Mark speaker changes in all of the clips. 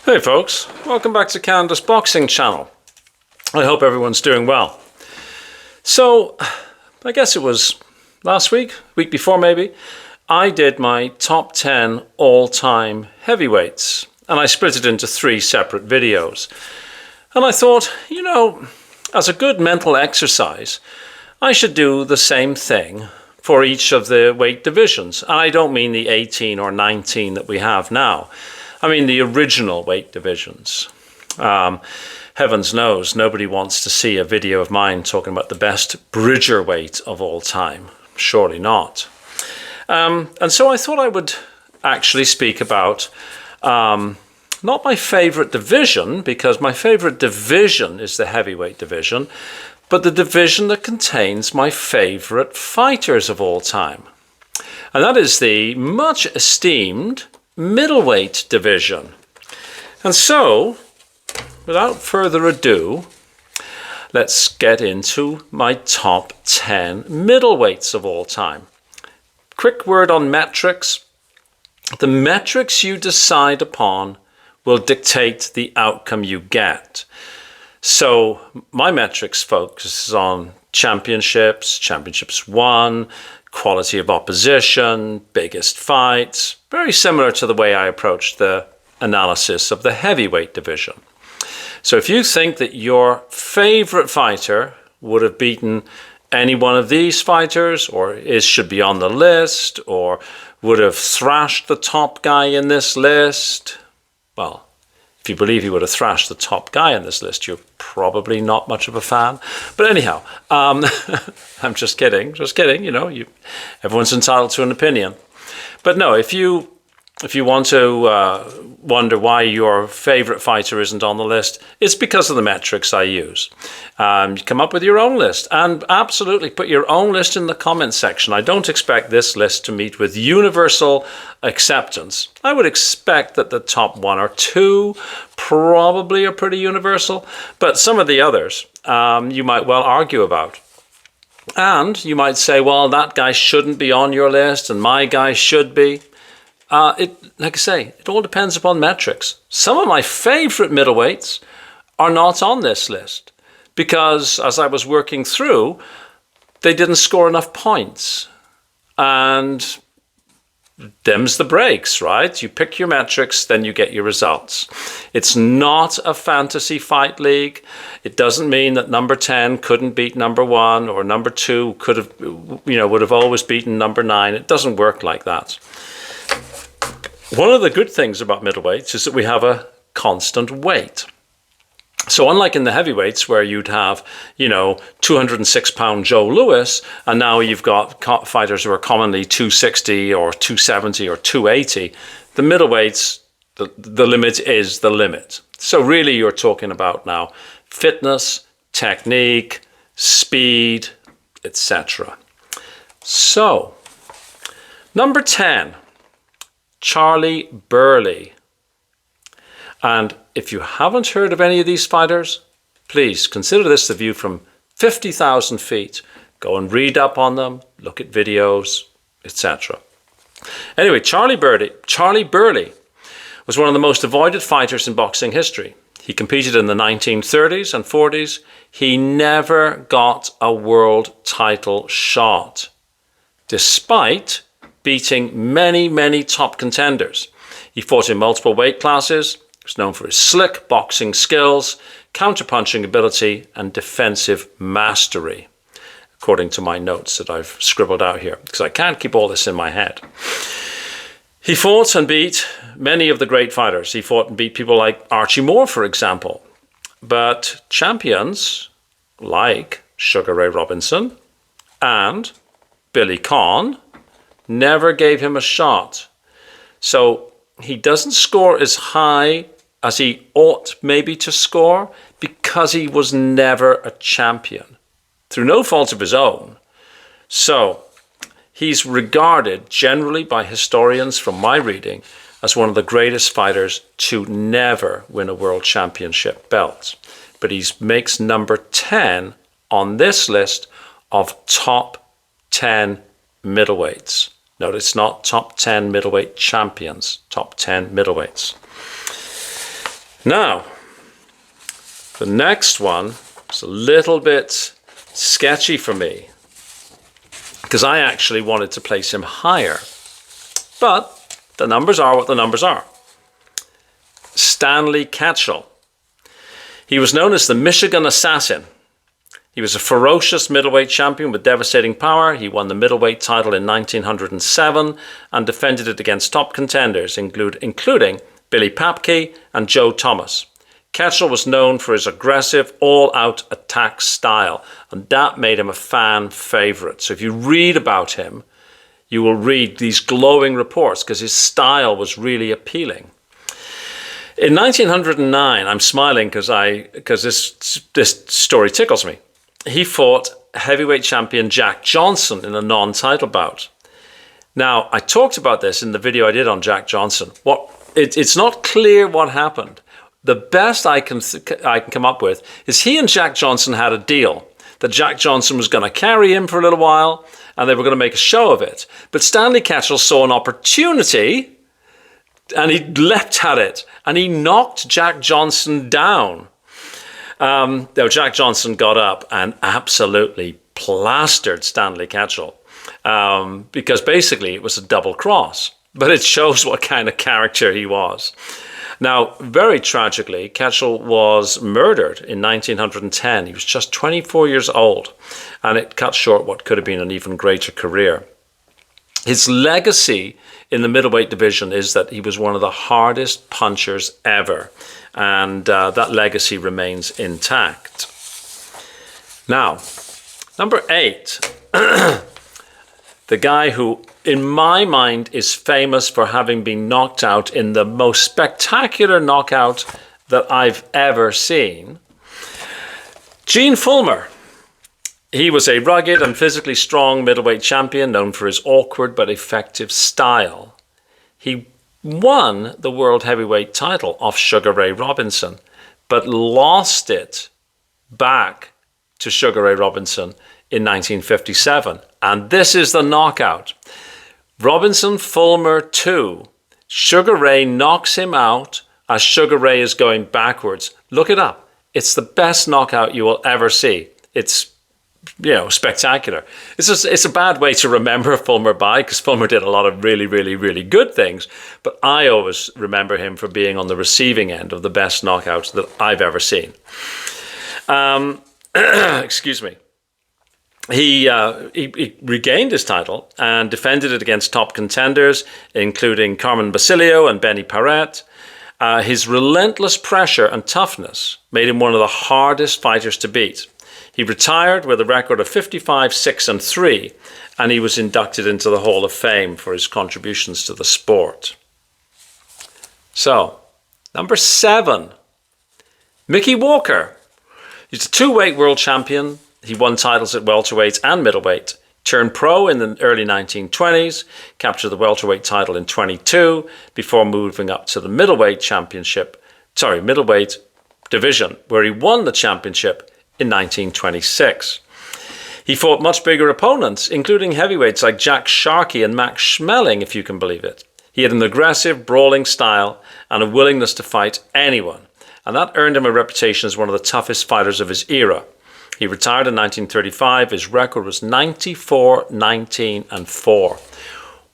Speaker 1: Hey folks, welcome back to Canada's Boxing Channel. I hope everyone's doing well. So, I guess it was last week before maybe, I did my top 10 all-time heavyweights, and I split it into 3 separate videos. And I thought, as a good mental exercise, I should do the same thing for each of the weight divisions. And I don't mean the 18 or 19 that we have now. I mean the original weight divisions. Heavens knows nobody wants to see a video of mine talking about the best bridger weight of all time. Surely not. And so I thought I would actually speak about not my favorite division, because my favorite division is the heavyweight division, but the division that contains my favorite fighters of all time. And that is the much esteemed middleweight division. And so, without further ado, let's get into my top 10 middleweights of all time. Quick word on metrics. The metrics you decide upon will dictate the outcome you get. So my metrics focus on championships won, quality of opposition, biggest fights, very similar to the way I approached the analysis of the heavyweight division. So if you think that your favorite fighter would have beaten any one of these fighters, or should be on the list, or would have thrashed the top guy in this list, well, if you believe he would have thrashed the top guy in this list, you're probably not much of a fan. But anyhow, I'm just kidding, everyone's entitled to an opinion. But no, if you want to wonder why your favorite fighter isn't on the list, it's because of the metrics I use. You come up with your own list, and absolutely put your own list in the comments section. I don't expect this list to meet with universal acceptance. I would expect that the top 1 or 2 probably are pretty universal, but some of the others you might well argue about. And you might say, well, that guy shouldn't be on your list, and my guy should be. Like I say, it all depends upon metrics. Some of my favorite middleweights are not on this list because, as I was working through, they didn't score enough points. And them's the breaks, right? You pick your metrics, then you get your results. It's not a fantasy fight league. It doesn't mean that number 10 couldn't beat number 1, or number 2 would have always beaten number 9. It doesn't work like that. One of the good things about middleweights is that we have a constant weight. So unlike in the heavyweights where you'd have, 206-pound Joe Louis, and now you've got fighters who are commonly 260 or 270 or 280, the middleweights, the limit is the limit. So really you're talking about now fitness, technique, speed, etc. So, number 10. Charlie Burley. And if you haven't heard of any of these fighters, please consider this the view from 50,000 feet. Go and read up on them, look at videos, etc. Anyway, Charlie Burley was one of the most avoided fighters in boxing history. He competed in the 1930s and 40s. He never got a world title shot, despite beating many top contenders. He fought in multiple weight classes. He was known for his slick boxing skills, counterpunching ability, and defensive mastery, according to my notes that I've scribbled out here, because I can't keep all this in my head. He fought and beat many of the great fighters. He fought and beat people like Archie Moore, for example. But champions like Sugar Ray Robinson and Billy Conn never gave him a shot. So he doesn't score as high as he ought maybe to score because he was never a champion, through no fault of his own. So he's regarded generally by historians, from my reading, as one of the greatest fighters to never win a world championship belt. But he makes number 10 on this list of top 10 middleweights. Notice, not top 10 middleweight champions, top 10 middleweights. Now, the next one is a little bit sketchy for me because I actually wanted to place him higher. But the numbers are what the numbers are. Stanley Ketchel. He was known as the Michigan Assassin. He was a ferocious middleweight champion with devastating power. He won the middleweight title in 1907 and defended it against top contenders, including Billy Papke and Joe Thomas. Ketchel was known for his aggressive, all-out attack style, and that made him a fan favorite. So if you read about him, you will read these glowing reports because his style was really appealing. In 1909, I'm smiling because this story tickles me. He fought heavyweight champion Jack Johnson in a non-title bout. Now, I talked about this in the video I did on Jack Johnson. It's not clear what happened. The best I can come up with is he and Jack Johnson had a deal that Jack Johnson was going to carry him for a little while and they were going to make a show of it. But Stanley Ketchel saw an opportunity and he leapt at it and he knocked Jack Johnson down. Jack Johnson got up and absolutely plastered Stanley Ketchel because basically it was a double cross. But it shows what kind of character he was. Now, very tragically, Ketchel was murdered in 1910. He was just 24 years old, and it cut short what could have been an even greater career. His legacy in the middleweight division is that he was one of the hardest punchers ever, and that legacy remains intact. Now, number 8, the guy who, in my mind, is famous for having been knocked out in the most spectacular knockout that I've ever seen. Gene Fullmer. He was a rugged and physically strong middleweight champion known for his awkward but effective style. He won the world heavyweight title off Sugar Ray Robinson, but lost it back to Sugar Ray Robinson in 1957. And this is the knockout. Robinson Fullmer 2. Sugar Ray knocks him out as Sugar Ray is going backwards. Look it up. It's the best knockout you will ever see. It's, spectacular. It's a bad way to remember Fullmer by because Fullmer did a lot of really, really, really good things. But I always remember him for being on the receiving end of the best knockouts that I've ever seen. Excuse me. He regained his title and defended it against top contenders, including Carmen Basilio and Benny Parrett. His relentless pressure and toughness made him one of the hardest fighters to beat. He retired with a record of 55-6-3, and he was inducted into the Hall of Fame for his contributions to the sport. So, number 7, Mickey Walker. He's a 2-weight world champion. He won titles at welterweight and middleweight, turned pro in the early 1920s, captured the welterweight title in 22 before moving up to the middleweight division, where he won the championship in 1926. He fought much bigger opponents, including heavyweights like Jack Sharkey and Max Schmeling, if you can believe it. He had an aggressive, brawling style and a willingness to fight anyone, and that earned him a reputation as one of the toughest fighters of his era. He retired in 1935. His record was 94-19-4.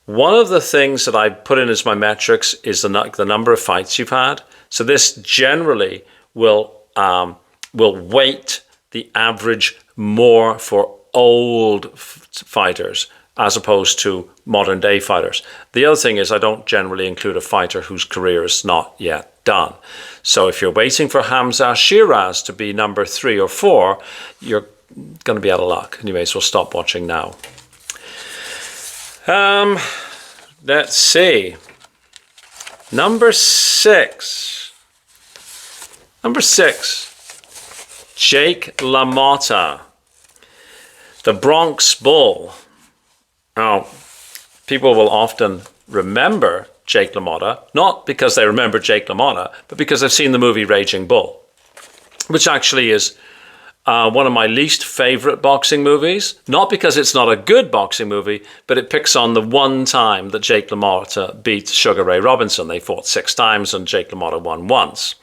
Speaker 1: One of the things that I put in as my metrics is the number of fights you've had. So this generally will weight the average more for old fighters as opposed to modern day fighters. The other thing is I don't generally include a fighter whose career is not yet done. So if you're waiting for Hamza Shiraz to be number 3 or 4, you're going to be out of luck. And you may as well stop watching now. Let's see. Number 6. Jake LaMotta, the Bronx Bull. Now, people will often remember Jake LaMotta, not because they remember Jake LaMotta, but because they've seen the movie Raging Bull, which actually is one of my least favorite boxing movies. Not because it's not a good boxing movie, but it picks on the one time that Jake LaMotta beat Sugar Ray Robinson. They fought 6 times and Jake LaMotta won once.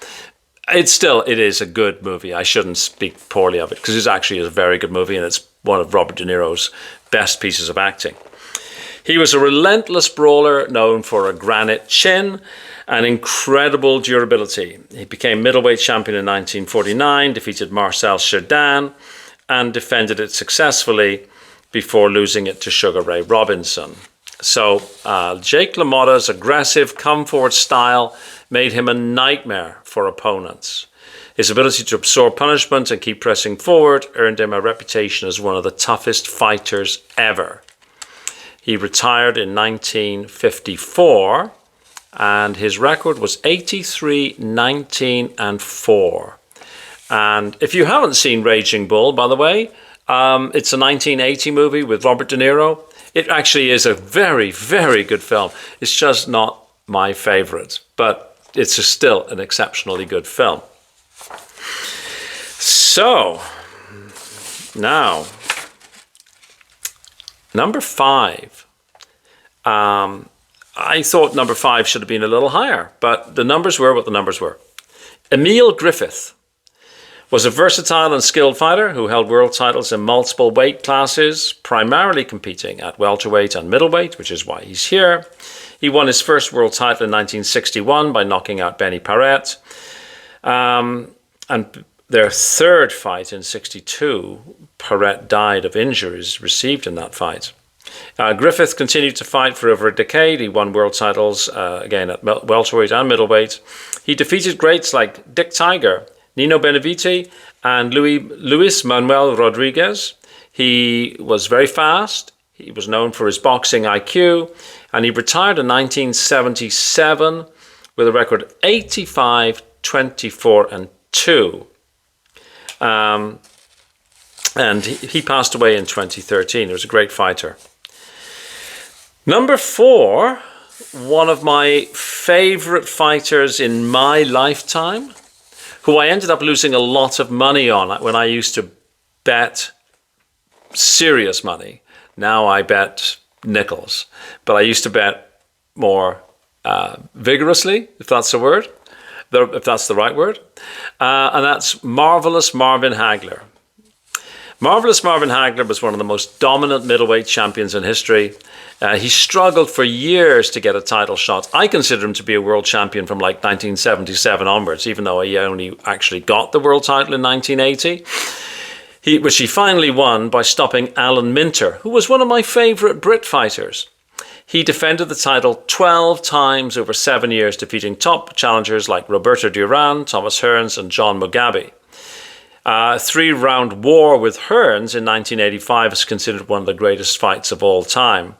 Speaker 1: It is a good movie. I shouldn't speak poorly of it because it's actually a very good movie, and it's one of Robert De Niro's best pieces of acting. He was a relentless brawler known for a granite chin and incredible durability. He became middleweight champion in 1949, defeated Marcel Cerdan, and defended it successfully before losing it to Sugar Ray Robinson. So Jake LaMotta's aggressive come-forward style made him a nightmare for opponents. His ability to absorb punishment and keep pressing forward earned him a reputation as one of the toughest fighters ever. He retired in 1954, and his record was 83, 19, and 4. And if you haven't seen Raging Bull, by the way, it's a 1980 movie with Robert De Niro. It actually is a very, very good film. It's just not my favorite, but it's still an exceptionally good film. So, now, number 5. I thought number 5 should have been a little higher, but the numbers were what the numbers were. Emile Griffith was a versatile and skilled fighter who held world titles in multiple weight classes, primarily competing at welterweight and middleweight, which is why he's here. He won his first world title in 1961 by knocking out Benny Parrett. And their third fight in 62, Parrett died of injuries received in that fight. Griffith continued to fight for over a decade. He won world titles, again, at welterweight and middleweight. He defeated greats like Dick Tiger, Nino Benevitti, and Luis Manuel Rodriguez. He was very fast. He was known for his boxing IQ, and he retired in 1977 with a record of 85, 24, and 2. And he passed away in 2013. He was a great fighter. Number 4, one of my favorite fighters in my lifetime, who I ended up losing a lot of money on when I used to bet serious money. Now I bet nickels, but I used to bet more vigorously, if that's the word, if that's the right word, and that's Marvelous Marvin Hagler. Marvelous Marvin Hagler was one of the most dominant middleweight champions in history. He struggled for years to get a title shot. I consider him to be a world champion from like 1977 onwards, even though he only actually got the world title in 1980, which he finally won by stopping Alan Minter, who was one of my favorite Brit fighters. He defended the title 12 times over 7 years, defeating top challengers like Roberto Duran, Thomas Hearns, and John Mugabe. A 3-round war with Hearns in 1985 is considered one of the greatest fights of all time.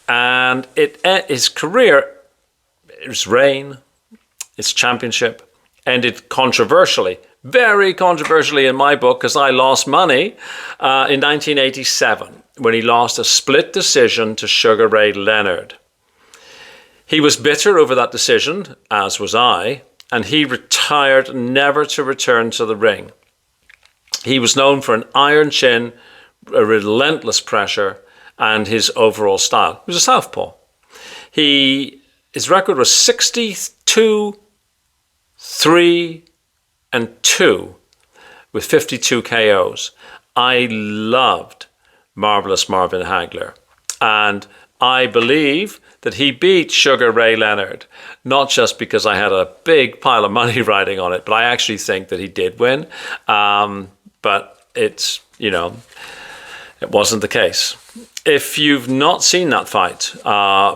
Speaker 1: And his career, his reign, his championship, ended controversially, very controversially in my book, because I lost money in 1987 when he lost a split decision to Sugar Ray Leonard. He was bitter over that decision, as was I, and he retired never to return to the ring. He was known for an iron chin, a relentless pressure, and his overall style. He was a southpaw. His record was 62, 3, and 2 with 52 KOs. I loved Marvelous Marvin Hagler, and I believe that he beat Sugar Ray Leonard, not just because I had a big pile of money riding on it, but I actually think that he did win. But it wasn't the case. If you've not seen that fight,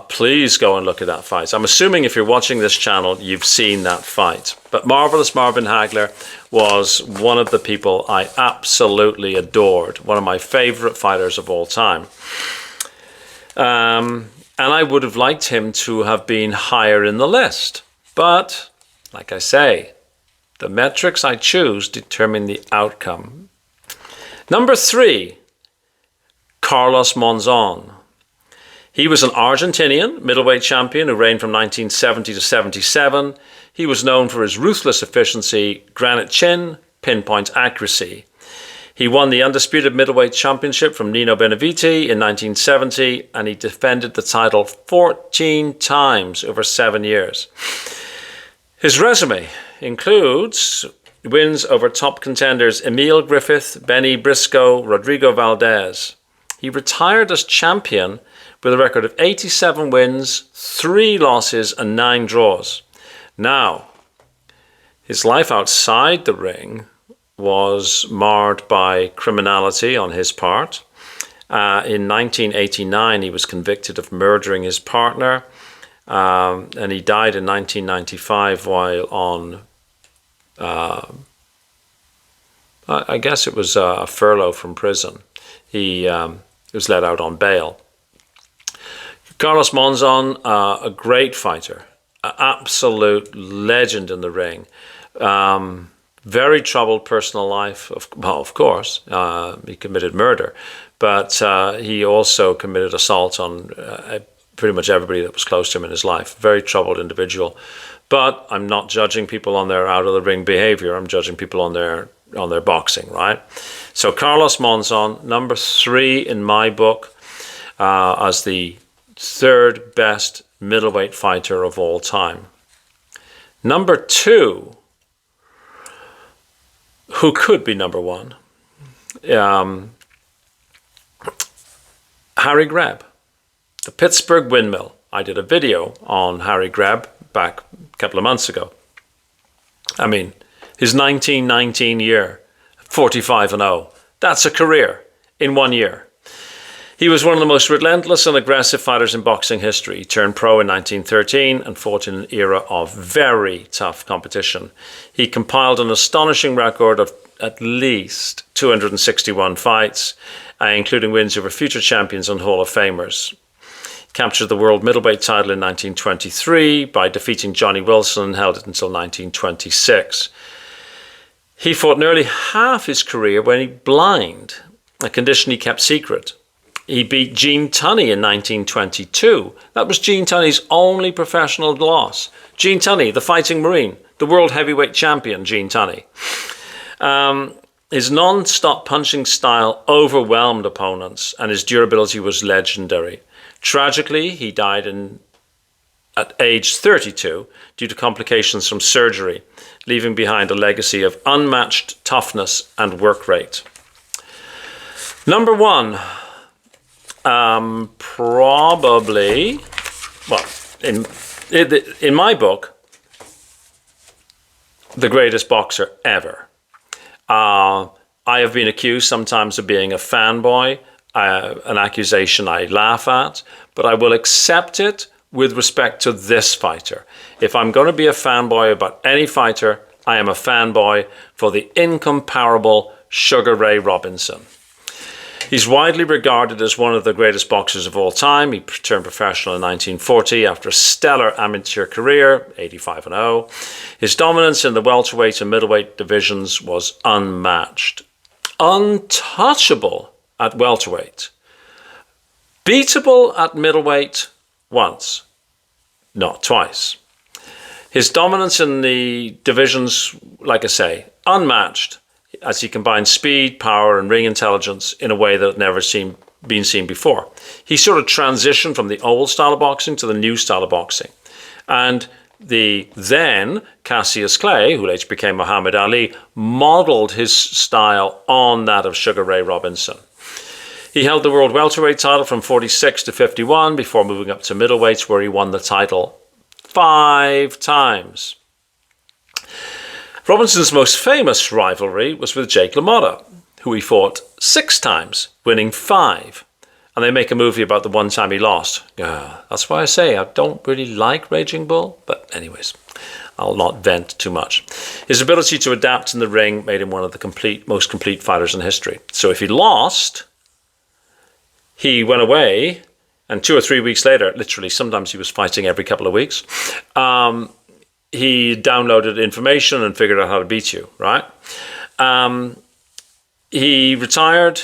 Speaker 1: please go and look at that fight. I'm assuming if you're watching this channel, you've seen that fight. But Marvelous Marvin Hagler was one of the people I absolutely adored, one of my favorite fighters of all time. And I would have liked him to have been higher in the list. But, like I say, the metrics I choose determine the outcome. Number 3, Carlos Monzon. He was an Argentinian middleweight champion who reigned from 1970 to 77. He was known for his ruthless efficiency, granite chin, pinpoint accuracy. He won the undisputed middleweight championship from Nino Benevitti in 1970, and he defended the title 14 times over 7 years. His resume includes wins over top contenders Emile Griffith, Benny Briscoe, Rodrigo Valdez. He retired as champion with a record of 87 wins, 3 losses, and 9 draws. Now, his life outside the ring was marred by criminality on his part. In 1989, he was convicted of murdering his partner, and he died in 1995 while on, I guess it was a furlough from prison. He was let out on bail. Carlos Monzon, a great fighter, an absolute legend in the ring. Very troubled personal life. Of course, he committed murder, but he also committed assault on pretty much everybody that was close to him in his life. Very troubled individual. But I'm not judging people on their out of the ring behavior. I'm judging people on their boxing, right? So Carlos Monzon, number 3 in my book, as the 3rd best middleweight fighter of all time. Number 2, who could be number 1? Harry Greb, the Pittsburgh Windmill. I did a video on Harry Greb back a couple of months ago. I mean, his 1919 year, 45-0. That's a career in 1 year. He was one of the most relentless and aggressive fighters in boxing history. He turned pro in 1913 and fought in an era of very tough competition. He compiled an astonishing record of at least 261 fights, including wins over future champions and Hall of Famers. He captured the world middleweight title in 1923 by defeating Johnny Wilson and held it until 1926. He fought nearly half his career wearing blind, a condition he kept secret. He beat Gene Tunney in 1922. That was Gene Tunney's only professional loss. Gene Tunney, the Fighting Marine, the world heavyweight champion, Gene Tunney. His non-stop punching style overwhelmed opponents, and his durability was legendary. Tragically, he died at age 32 due to complications from surgery, leaving behind a legacy of unmatched toughness and work rate. Number 1. Probably, well, in my book, the greatest boxer ever. I have been accused sometimes of being a fanboy, an accusation I laugh at, but I will accept it with respect to this fighter. If I'm going to be a fanboy about any fighter, I am a fanboy for the incomparable Sugar Ray Robinson. He's widely regarded as one of the greatest boxers of all time. He turned professional in 1940 after a stellar amateur career, 85-0. His dominance in the welterweight and middleweight divisions was unmatched. Untouchable at welterweight. Beatable at middleweight once, not twice. His dominance in the divisions, like I say, unmatched, as he combined speed, power, and ring intelligence in a way that had never been seen before. He sort of transitioned from the old style of boxing to the new style of boxing. And the then Cassius Clay, who later became Muhammad Ali, modeled his style on that of Sugar Ray Robinson. He held the world welterweight title from 46 to 51 before moving up to middleweights, where he won the title 5 times. Robinson's most famous rivalry was with Jake LaMotta, who he fought 6 times, winning 5. And they make a movie about the one time he lost. That's why I say I don't really like Raging Bull, but anyways, I'll not vent too much. His ability to adapt in the ring made him one of the most complete fighters in history. So if he lost, he went away, and 2 or 3 weeks later, literally, sometimes he was fighting every couple of weeks, he downloaded information and figured out how to beat you, right? He retired,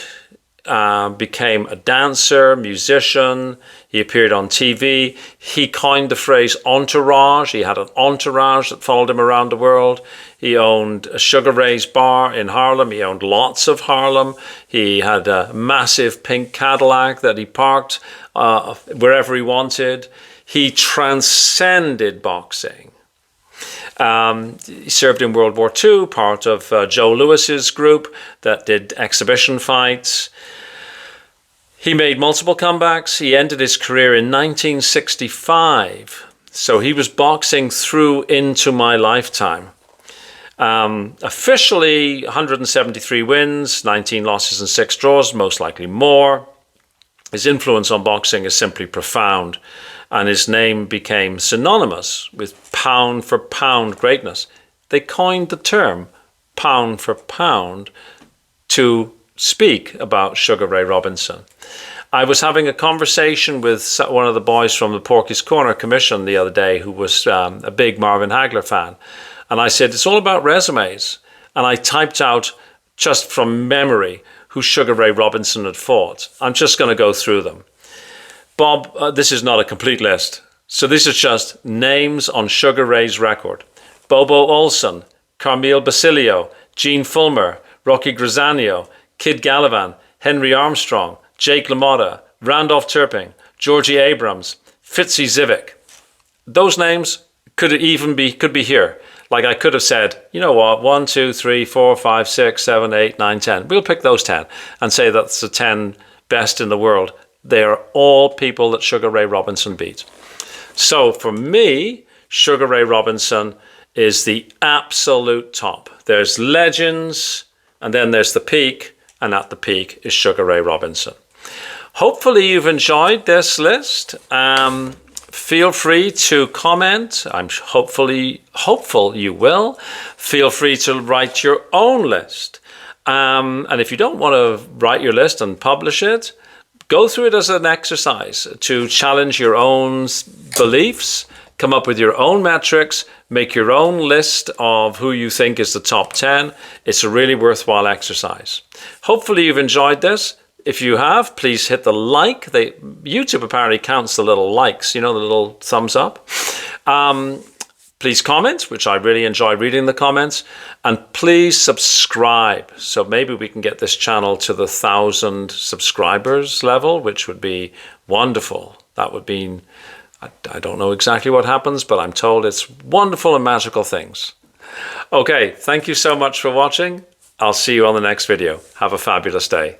Speaker 1: became a dancer, musician. He appeared on TV. He coined the phrase entourage. He had an entourage that followed him around the world. He owned a Sugar Ray's bar in Harlem. He owned lots of Harlem. He had a massive pink Cadillac that he parked wherever he wanted. He transcended boxing. He served in World War II, part of Joe Lewis's group that did exhibition fights. He made multiple comebacks. He ended his career in 1965. So he was boxing through into my lifetime. Officially 173 wins, 19 losses and 6 draws, most likely more. His influence on boxing is simply profound, and his name became synonymous with pound for pound greatness. They coined the term pound for pound to speak about Sugar Ray Robinson. I was having a conversation with one of the boys from the Porky's Corner Commission the other day who was a big Marvin Hagler fan. And I said, it's all about resumes. And I typed out, just from memory, who Sugar Ray Robinson had fought. I'm just going to go through them. Bob, this is not a complete list. So this is just names on Sugar Ray's record. Bobo Olson, Carmel Basilio, Gene Fullmer, Rocky Grisano, Kid Gallivan, Henry Armstrong, Jake LaMotta, Randolph Turping, Georgie Abrams, Fitzy Zivic. Those names could be here. Like I could have said, you know what, 1, 2, 3, 4, 5, 6, 7, 8, 9, 10. We'll pick those 10 and say that's the 10 best in the world. They are all people that Sugar Ray Robinson beat. So for me, Sugar Ray Robinson is the absolute top. There's legends, and then there's the peak, and at the peak is Sugar Ray Robinson. Hopefully you've enjoyed this list. Feel free to comment. I'm hopeful you will. Feel free to write your own list. And if you don't want to write your list and publish it, go through it as an exercise to challenge your own beliefs, come up with your own metrics, make your own list of who you think is the top 10. It's a really worthwhile exercise. Hopefully you've enjoyed this. If you have, please hit the like. YouTube apparently counts the little likes, you know, the little thumbs up. Please comment, which I really enjoy reading the comments. And please subscribe. So maybe we can get this channel to the 1,000 subscribers level, which would be wonderful. That would be, I don't know exactly what happens, but I'm told it's wonderful and magical things. Okay, thank you so much for watching. I'll see you on the next video. Have a fabulous day.